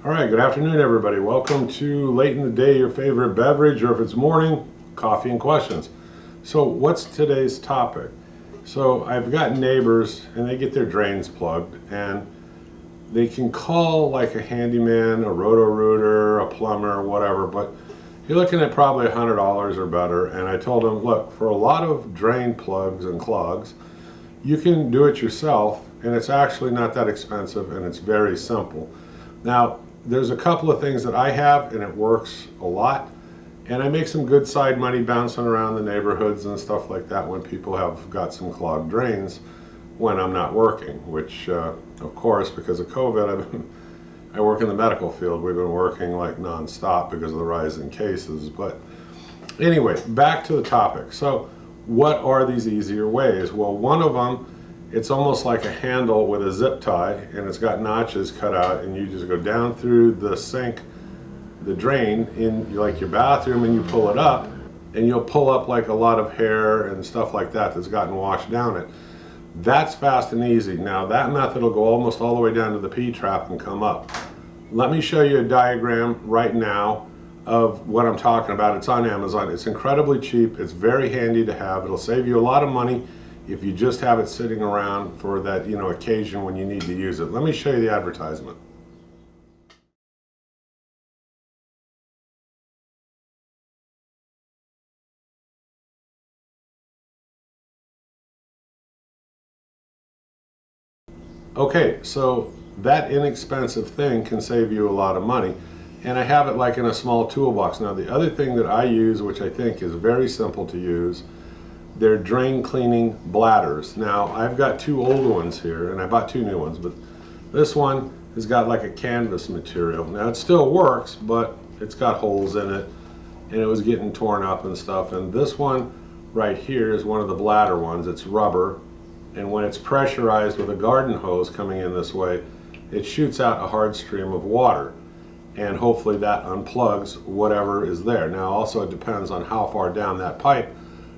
All right, good afternoon, everybody. Welcome to late in the day, your favorite beverage, or if it's morning, coffee and questions. So what's today's topic? So I've got neighbors and they get their drains plugged and they can call like a handyman, a roto-rooter, a plumber, whatever, but you're looking at probably $100 or better. And I told them, look, for a lot of drain plugs and clogs, you can do it yourself and it's actually not that expensive and it's very simple. Now, there's a couple of things that I have and it works a lot, and I make some good side money bouncing around the neighborhoods and stuff like that when people have got some clogged drains when I'm not working, which of course, because of COVID, I work in the medical field. We've been working like nonstop because of the rise in cases. But anyway, back to the topic. So what are these easier ways? Well, one of them, it's almost like a handle with a zip tie, and it's got notches cut out, and you just go down through the sink, the drain in like your bathroom, and you pull it up, and you'll pull up like a lot of hair and stuff like that that's gotten washed down it. That's fast and easy. Now that method will go almost all the way down to the P-trap and come up. Let me show you a diagram right now of what I'm talking about. It's on Amazon. It's incredibly cheap. It's very handy to have. It'll save you a lot of money if you just have it sitting around for that, occasion when you need to use it. Let me show you the advertisement. Okay, so that inexpensive thing can save you a lot of money. And I have it like in a small toolbox. Now the other thing that I use, which I think is very simple to use, they're drain cleaning bladders. Now I've got two old ones here and I bought two new ones, but this one has got like a canvas material. Now it still works, but it's got holes in it and it was getting torn up and stuff. And this one right here is one of the bladder ones. It's rubber, and when it's pressurized with a garden hose coming in this way, it shoots out a hard stream of water, and hopefully that unplugs whatever is there. Now also it depends on how far down that pipe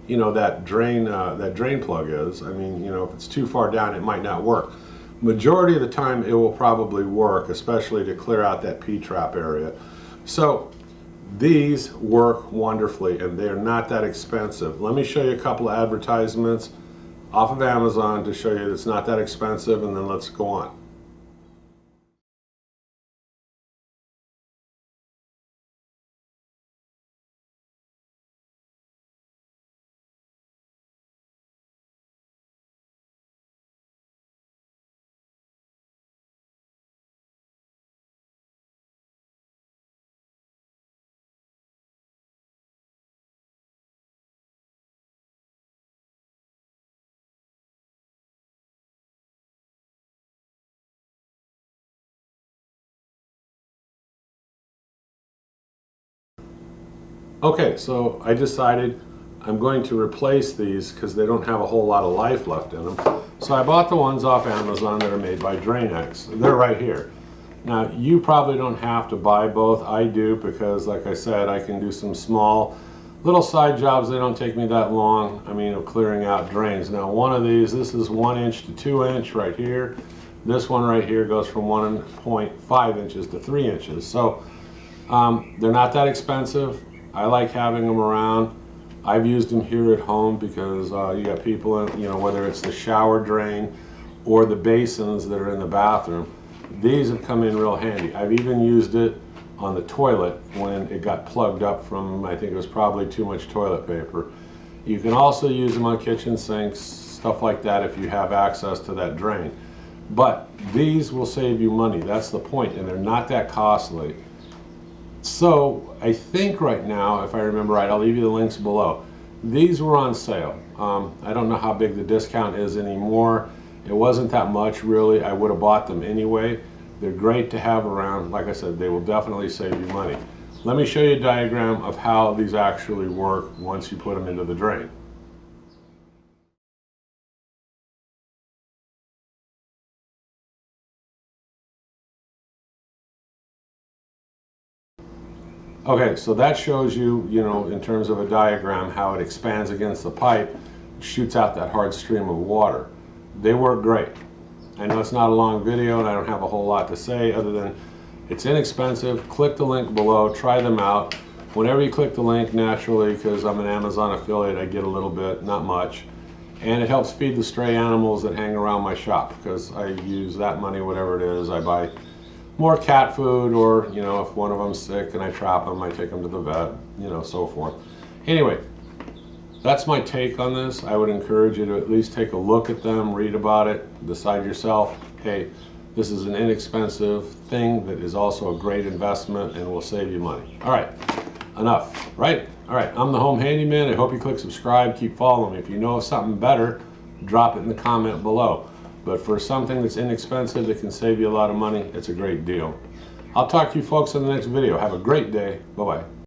that drain plug is. I mean, if it's too far down, it might not work. Majority of the time it will probably work, especially to clear out that P-trap area. So these work wonderfully and they're not that expensive. Let me show you a couple of advertisements off of Amazon to show you that it's not that expensive, and then let's go on. Okay, so I decided I'm going to replace these because they don't have a whole lot of life left in them. So I bought the ones off Amazon that are made by DrainX. They're right here. Now you probably don't have to buy both. I do because, like I said, I can do some small little side jobs. They don't take me that long. I mean, of clearing out drains. Now one of these, this is 1 inch to 2 inch right here. This one right here goes from 1.5 inches to 3 inches. So they're not that expensive. I like having them around. I've used them here at home because you got people in, whether it's the shower drain or the basins that are in the bathroom. These have come in real handy. I've even used it on the toilet when it got plugged up from, I think it was probably too much toilet paper. You can also use them on kitchen sinks, stuff like that, if you have access to that drain. But these will save you money. That's the point, and they're not that costly. So I think right now, if I remember right, I'll leave you the links below. These were on sale. I don't know how big the discount is anymore. It wasn't that much really. I would have bought them anyway. They're great to have around. Like I said, they will definitely save you money. Let me show you a diagram of how these actually work once you put them into the drain. Okay, so that shows you, in terms of a diagram, how it expands against the pipe, shoots out that hard stream of water. They work great. I know it's not a long video and I don't have a whole lot to say other than It's inexpensive. Click the link below, try them out. Whenever you click the link, naturally, because I'm an Amazon affiliate, I get a little bit, not much. And it helps feed the stray animals that hang around my shop, because I use that money, whatever it is. I buy more cat food, or, you know, if one of them's sick and I trap them, I take them to the vet, you know, so forth. Anyway, that's my take on this. I would encourage you to at least take a look at them, read about it, decide yourself, hey, this is an inexpensive thing that is also a great investment and will save you money. All right, enough, right? All right, I'm the Home Handyman. I hope you click subscribe, keep following me. If you know of something better, drop it in the comment below. But for something that's inexpensive that can save you a lot of money, it's a great deal. I'll talk to you folks in the next video. Have a great day. Bye-bye.